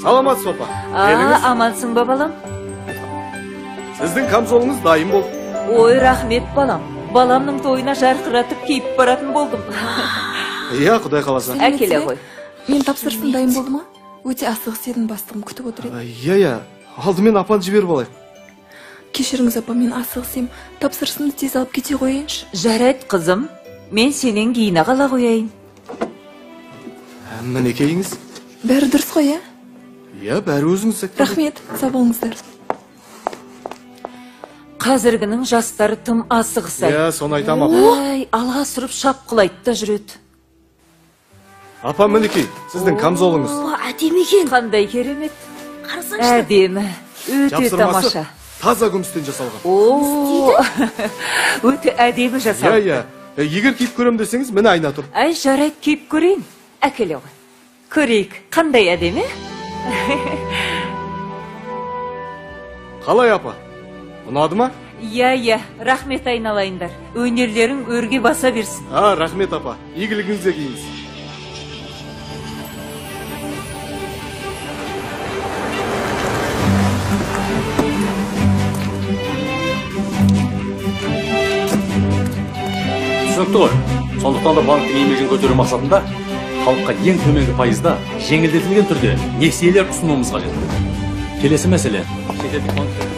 Саламатсыз апа. Амансың ба балам? Сіздің камзолыңыз дайын болды. Ой, рахмет балам. Баламның тойына жарқыратып киіп баратын болдым. Иә, Құдай қаласа. Әкеле ғой. Мен тапсырысым дайын болды ма? Өте асығыс едім, бастығым күтіп отыр еді. Иә, алдымен апаны жіберіп алайық. Кешіріңіз апа, мен асығыс ем. Тапсырысымды тез алып кете қояйыншы. Жарайды қызым. Мен сенен кейін қала қояйын. Мінекейіңіз. Бәрі дұрыс қой, иә? Иә, бәрі өзіңіз. Рахмет, сау болыңыздар. Қазіргінің жастары тым асығыс. Иә, соны айтам апа. Ой, алға сүріп шапқылайды да жүреді. Апа, мінекей, сіздің камзолыңыз. Әдемі екен. Қандай керемет. Қарасаңшы. Әдемі. Өте тамаша. Таза күмістен жасалған. Өте әдемі жасалған. Иә. Егер киіп көрем десеңіз, мені айна тұр. Әй, жарайды, киіп көрейін. Әкеле ғой. Көрейік. Қандай әдемі? Қалай апа? Ұнады ма? Иә, рахмет айналайындар. Өнерлерің өрге баса берсін. Рахмет апа. Игілігіңізде киіңіз. Түсінікті ғой. Сондықтан да банктің имиджін көтеру мақсатында халыққа ең төменгі пайызда жеңілдетілген түрде несиелер ұсынуымыз қажет. Келесі мәселе. Шетелдік банктер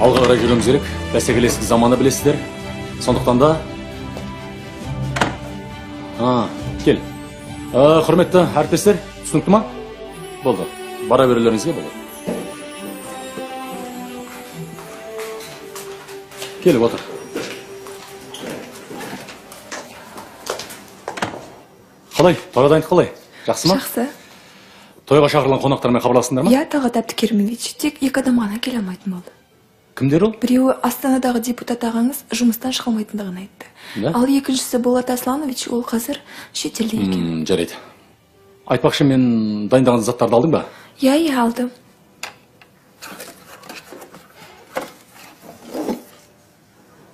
алға қарай жүруіміз керек. Бәсекелестік заманы білесіздер. Сондықтан да кел. Құрметті әріптестер, түсінікті ма? Болды. Бара берулеріңізге болады. Келіп отыр. Қалай? Тойға дайындық қалай? Жақсы ма? Жақсы. Тойға шақырылған қонақтармен хабарластыңдар ма? Иә, Талғат Әбдікерімович, тек екі адам ғана келе алмайтын болды. Кімдер ол? Біреуі Астанадағы депутат ағаңыз жұмыстан шыға алмайтындығын айтты. Ал екіншісі Болат Асланович, ол қазір шетелде екен. Жарайды. Айтпақшы, мен дайындаған заттарды алдың ба? Иә, алдым.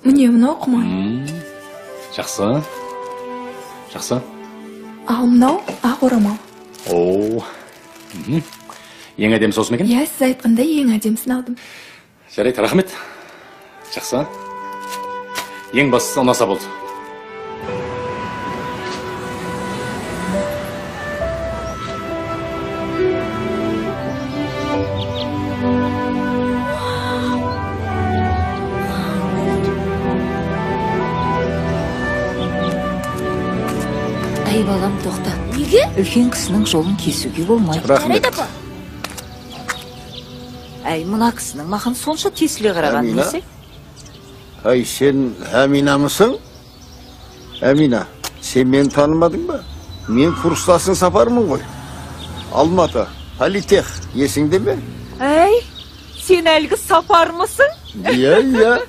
Міне, мынау құман. Жақсы. Ал мынау ақ орамал. Ең әдемі сосы ма екен? Иә, сіз айтқандай ең әдемісін алдым. Жарайды, рахмет. Жақсы. Ең бастысы ұнаса болды. Әй балам, тоқта. Неге? Үлкен кісінің жолын кесуге болмайды. Рахмет апа. Әй, мұна кісінің маған сонша тесіле қараған несі? Ай, сен Әмина мұсың? Әмина, сен мені танымадың ба? Мен курстасың Сапармын ғой. Алматы, Политех, есіңде ме? Әй, сен әлгі Сапармысың? Иә.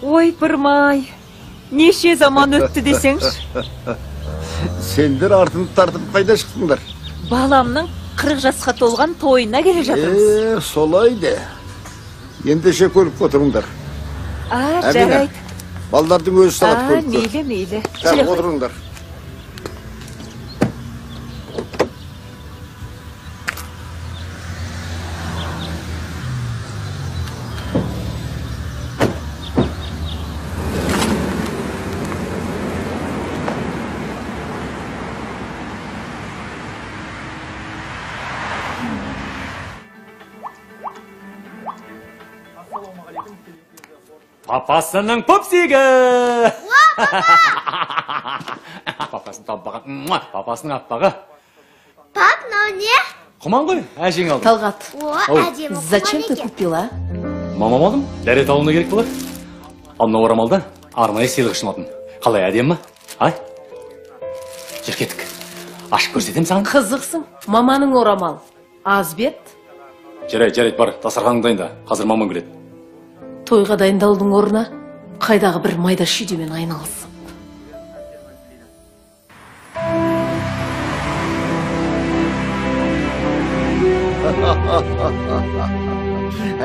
Ой, бірмай. Неше заман өтті десеңші? Сендер артынды тартып қайда шықтыңдар? Баламның 40 жасқа толған тойына келе жатырмыз. Солайды. Ендеше көріп отырыңдар. Жарайды. Балдардың өзі салат көріпті. Мейлі. Отырыңдар. Папасының пупсигі! Папасын таппаған. Папасының аппағы. Пап, мынау не? Құман ғой, әжең алды. Талғат, Әдемі зачем ты құман екен. купила? Мамам алдым, дәрет алуына керек болады. Ал мына орамалда арнайы сыйлық үшін алдым. Қалай, әдемі ма? Ай? Жүр кеттік. Ашып көрсетем саған. Қызықсың, маманың орамал. Аз бет? Жарайды, бар, дастарханың дайында. Қазір мамам келеді. Тойға дайындалдың орнына қайдағы бір майда шүйдемен айналысып.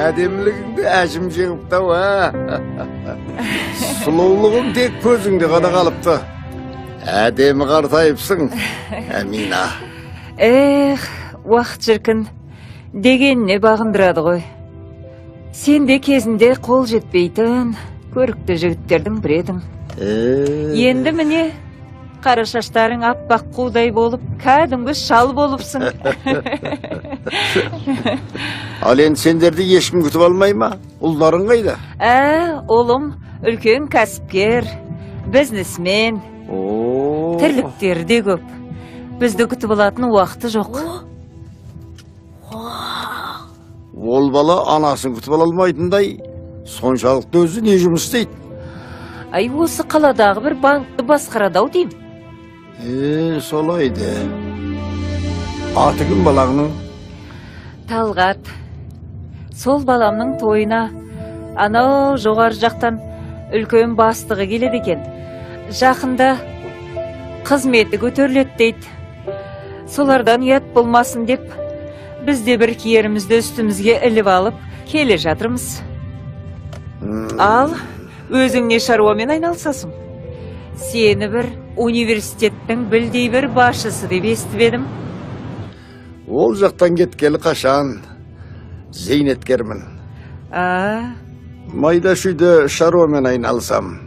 Әдемілігіңді әжім жеңіпті, Сұлулығың тек көзіңде ғана қалыпты. Әдемі қартайыпсың, Әмина. Уақыт шіркін дегеніне бағындырады ғой. Сен де кезінде қол жетпейтін көрікті жігіттердің бір едің. Енді міне қара шаштарың аппақ қудай болып, кәдімгі шал болыпсың. Ал енді сендерді ешкім күтіп алмай ма? Ұлдарың қайда? Олым үлкен кәсіпкер, бизнесмен, тірліктері де көп. Бізді күтіп алатын уақыты жоқ. Ол бала анасын күтіп алмайтындай, соншалықты өзі не жұмыс істейді? Осы қаладағы бір банкты басқарады-ау деймін. Солайды. Аты кім балаңның? Талғат. Сол баламның тойына анау жоғары жақтан үлкен бастығы келеді екен. Жақында қызметі көтеріледі дейді. Солардан ұят болмасын деп, бізде бір киерімізді үстімізге іліп алып келе жатырмыз. Ал өзің не шаруамен айналысасың? Сені бір университеттің білдей бір басшысы деп естіп едім. Ол жақтан кеткелі қашан зейнеткермін. Майда шүйді шаруамен айналысам.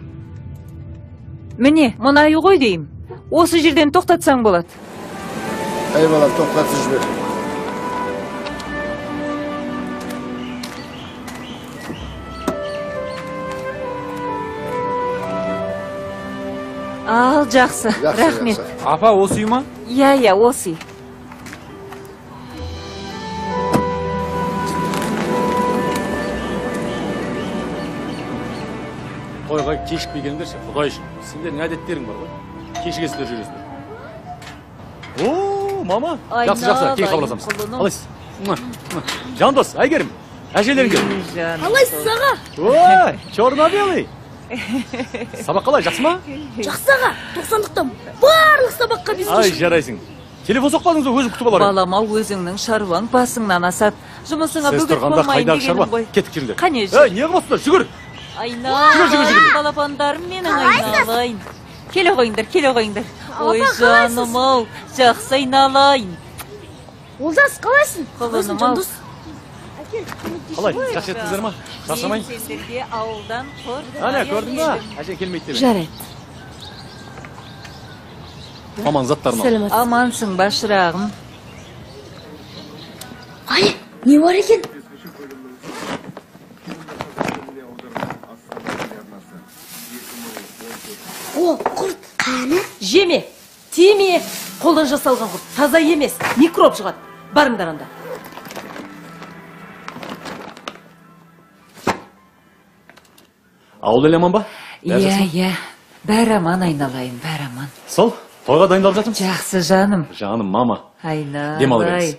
Міне, мұнайы ғой дейім. Осы жерден тоқтатсаң болады. Бала, тоқтатып жібер. Ал, жақсы, рахмет. Апа, осы үй ма? Иә, осы үй. Тойға кешікпей келіңдерші, құдай үшін. Сендердің әдеттерің бар ғой. Кешігесіздер жүресіздер. Мама. Жақсы, кейін қабыласамыз. Қалайсыз? Жандос, Әйгерім, әжелерің кел. Қалайсыз аға? Ой, черно-белый. Сабақ қалай, жақсы ма? Жақсы аға, 90-лықтан барлық сабаққа біз Ай, жарайсың. Телефон соқпадыңыз өзі күтіп аларым. Балама өзіңнің шаруаң басыңнан асады. Жұмысыңа бөгет болмайын дегенім ғой. Кеттік жүріңдер. Қане жүр. Не қыласыңдар, жүгір. Айналайын, балапандарым менің айналайын. Келе қойыңдар. Ой, жаным-ау, жақсы айналайын. Олдас, қалайсың? Құлыным-ау. Қалай, жақсы еттіңіздер ма? Шаршамайын. Сендерге ауылдан Ана, көрдің ба? Әже келмейді деп. Жарайды. Аман заттарына. Амансың ба, шырағым? Ай, не бар екен? О, құрт, қаны? Жеме, тиме. Қолдан жасалған құрт, таза емес, микроб шығады. Барыңдар анда. Ауыл еле аман ба? Иә, бәрі аман айналайын, бәрі аман. Сол, тойға дайындалып жатырмыз. Жақсы, жаным. Жаным, мама. Айналай. Дем ала беріңіз.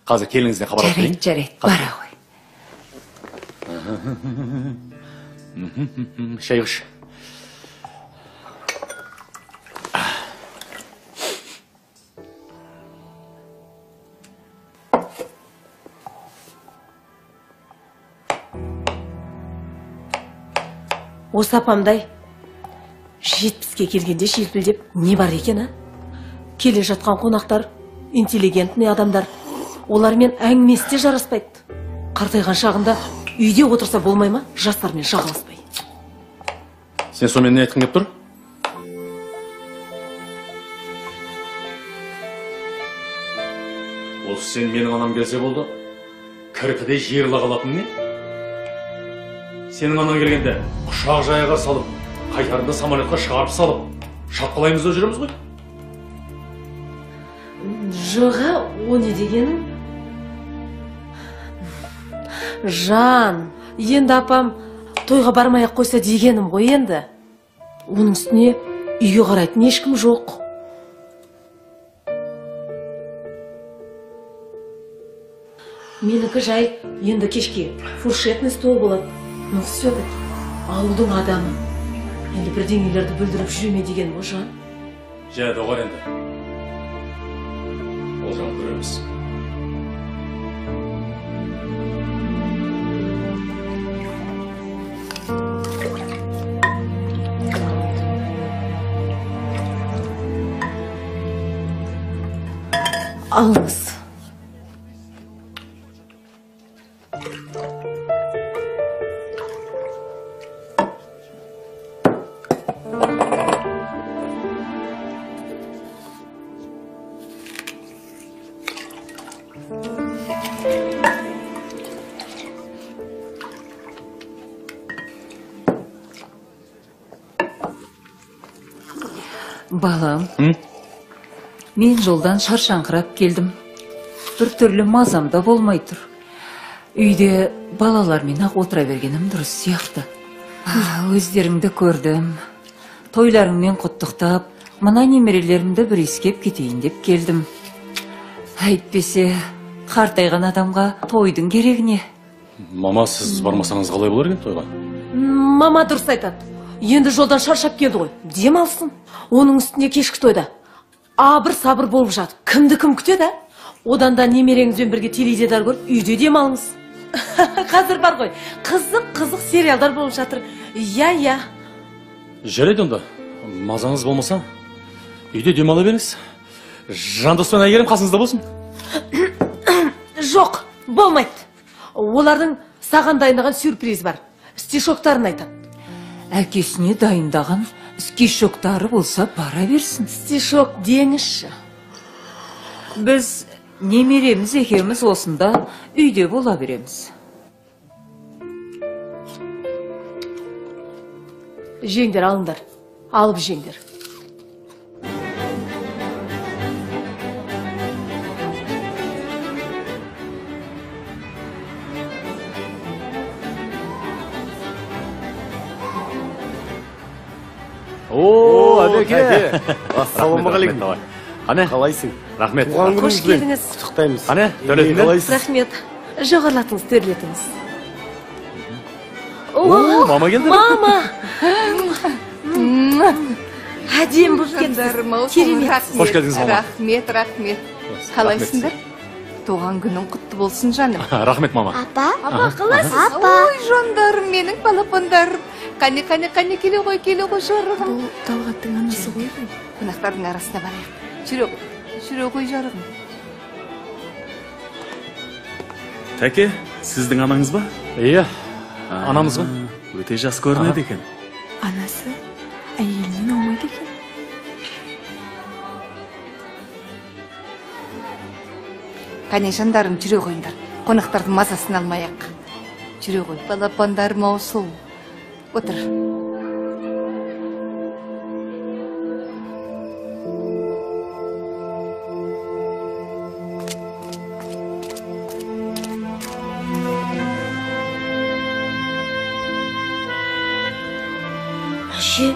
Қазір келіңізден хабар алып келейін. Жарайды, бара ғой. Шай қыш. Осы апамдай 70-ке келгенде желпілдеп не бар екен, а? Келе жатқан қонақтар, интеллигентный адамдар. Олармен әңгімесі де жараспайды. Қартайған шағында үйде отырса болмай ма? Жастармен жағаласпай. Сен сонымен не айтқың кеп тұр? Осы сен менің анам келсе болды, кірпіде жиырыла қалатын не? Сенің анаң келгенде құшақ жайға салып, қайтарында самолетқа шығарып салып, шапқылаймыз да жүреміз ғой? Жоға, о не дегенің? Жан, енді апам тойға бармай-ақ қойса дегенім ғой енді. Оның үстіне үйге қарайтын ешкім жоқ. Менікі жай енді кешке фуршетный стол болады. Ну все-таки ауылдың адамы. Енді бірдеңелерді бүлдіріп жүреме деген ғой, Жан. Жә, доғар енді. Ол жағын көреміз. Алыңыз. Балам, мен жолдан шаршаңқырап келдім. Бір түрлі мазамда болмай тұр. Үйде балалармен ақ отыра бергенім дұрыс сияқты. Өздеріңді көрдім. Тойларыңмен құттықтап, мына немерелерімді бір иіскеп кетейін деп келдім. Әйтпесе, қартайған адамға тойдың керегіне. Мама, сіз бармасаңыз қалай болар екен тойға? Мама дұрыс айтады. Енді жолдан шаршап келді ғой. Дем алсын. Оның үстіне кешкі тойда. Абыр сабыр болып жатыр. Кімді кім күтеді? Одан да немереңізбен бірге теледидар көріп, үйде дем алыңыз. Қазір бар ғой. Қызық сериалдар болып жатыр. Я. Жарайды онда. Мазаңыз болмаса, үйде дем ала беріңіз. Жандоспен Әйгерім қасыңызда болсын. Жоқ, болмайды. Олардың саған дайындаған сюрприз бар. Стишоктарын айтады. Әкесіне дайындаған стишоктары болса бара берсін. Стишок деңізші. Біз немереміз екеуміз осында үйде бола береміз. Жеңдер алыңдар. Алып жеңдер. О, Әбеке. Ассалаумағалейкум. Қане? Қалайсың? Рахмет. Туған Қош күніңізбен келдіңіз. құттықтаймыз. Қане? Төлетіңдер? Қалайсыз? Рахмет. Жоғарлатыңыз, төрлетіңіз. Мама келді? Мама! Әдем болып кеттіңіз. Керемет. Қош келдіңіз, мама. Рахмет. Қалайсыңдар? Туған күнің құтты болсын, жаным. Рахмет, мама. Апа? Апа, қалайсыз? Ой, жандарым, менің балапандарым. Қане, келе ғой, жарығым. Бұл Талғаттың анасы ғой. Қонақтардың арасына барайық. Жүре ғой, жарығым. Тәке, сіздің анаңыз ба? Иә, анамыз ба? Өте жас көрінеді екен. Анасы әйелінен аумайды екен. Қане, жандарым, жүре қойыңдар. Қонақтардың мазасын алмайық. Жүре ғой, балапандарым аусыл. Отыр. Әше,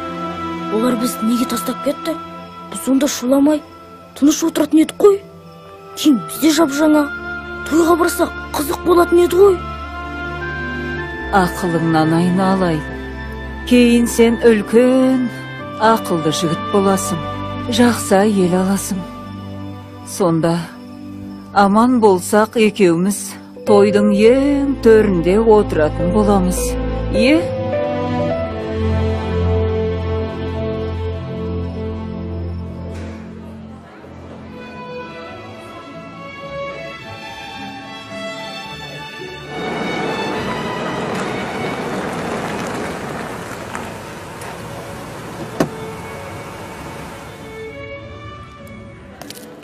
олар бізді неге тастап кетті? Біз онда шуламай, тыныш отыратын едік қой. Кейін бізде жап-жаңа. Тойға барсақ, қызық болатын еді ғой. Ақылыңнан айналай. Кейін сен үлкен, ақылды жігіт боласың. Жақсы ел аласың. Сонда, аман болсақ екеуміз тойдың ең төрінде отыратын боламыз. Е?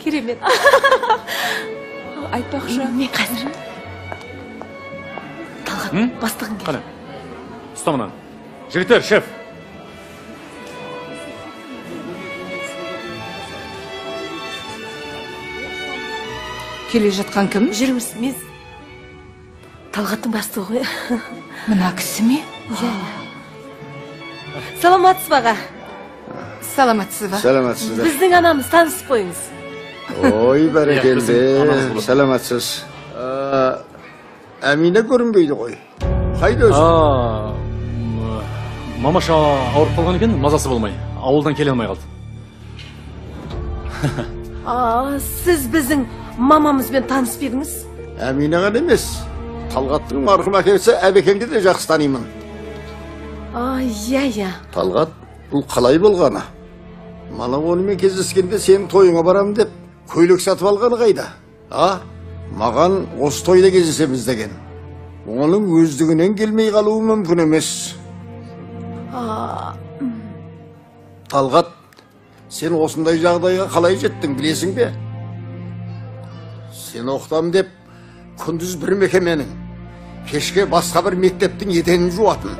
Керемет. Айтпақшы. Мен қазір. Талғат, бастығың келді. Қане? Ұста мұнан. Жігіттер, шеф. Келе жатқан кім? Жүріңіз, мен Талғаттың бастығы ғой. Мына кісі ме? Саламатсыз баға. Саламатсыз ба? Саламатсыздар. Біздің анамыз, танысып қойыңыз. Ой, Иә, бәрекелді. анаңыз болады. Саламатсыз. Әмина көрінбейді ғой. Қайда өзі? Мамаша ауырып қалған екен, мазасы болмай. Ауылдан келе алмай қалды. Сіз біздің мамамызбен танысып едіңіз? Әмина ғана емес. Талғаттың марқұм әкесі Әбекеңді де жақсы танимын. Иә. Талғат, бұл қалай болғаны? Мана онымен кездескенде сенің тойыңа барам деп көйлек сатып алғаны қайда? А? Маған осы тойда кездесеміз деген. Оның өздігінен келмей қалуы мүмкін емес. Талғат, сен осындай жағдайға қалай жеттің, білесің бе? Сен оқытам деп, күндіз бір мекеменің, кешке басқа бір мектептің етенін жуатын.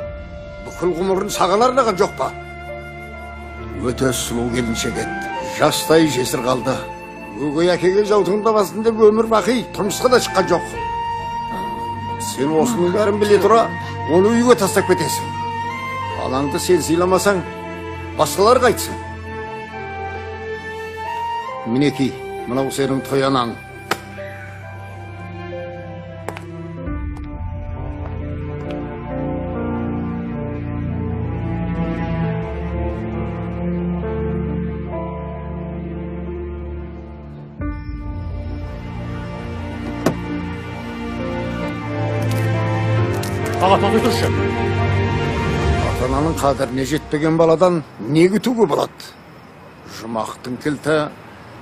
Бүкіл ғұмырын саған арнаған жоқ па? Өте сұлу келіншек еді, жастай жесір қалды. Өгей әкеге жаутыңдамасын деп өмір бақи тұрмысқа да шыққан жоқ. Сен осының бәрін біле тұра, оны үйге тастап кетесің. Балаңды сен сыйламасаң, басқалар қайтсын. Мінеки, мынау сенің той анаң. Аға, тоқтай тұршы. Ата-ананың қадіріне жетпеген баладан не күтуге болады? Жұмақтың кілті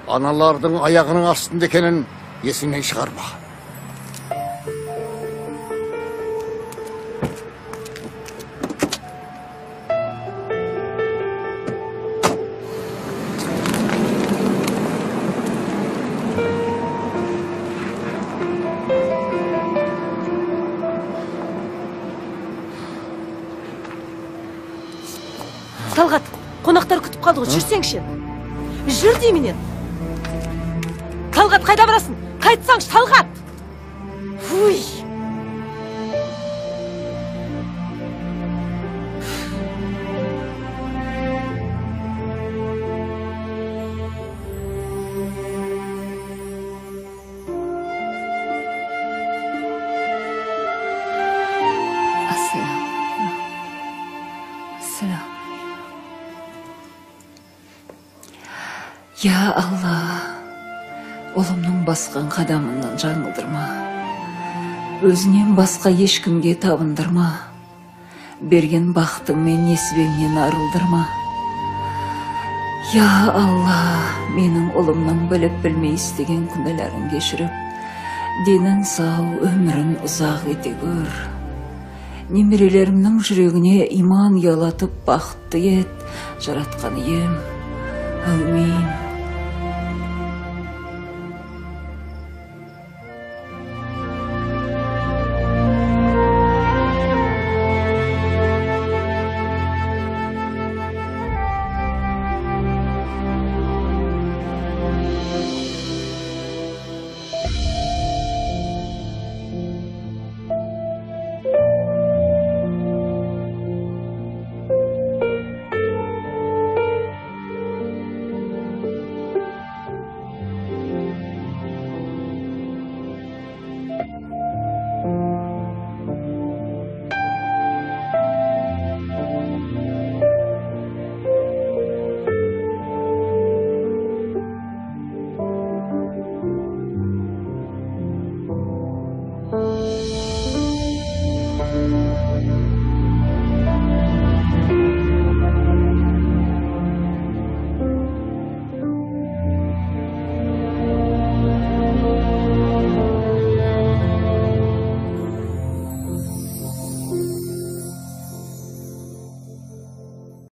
аналардың аяғының астында екенін есіңнен шығарма. Талғат, қонақтар күтіп қалды ғой, жүрсеңші. Жүр дейменен. Талғат, қайда барасың? Қайтсаңшы, Талғат! Фуй! Я Алла, ұлымның басқан қадамынан жаңылдырма. Өзінен басқа ешкімге табындырма. Берген бақтың мен несібеңнен арылдырма. Я Алла, менің ұлымның біліп білмей істеген күнәләрін кешіріп, денін сау, өмірін ұзақ ете көр. Немерелерімнің жүрегіне иман ұялатып бақытты ет, жаратқан ием. Әумин.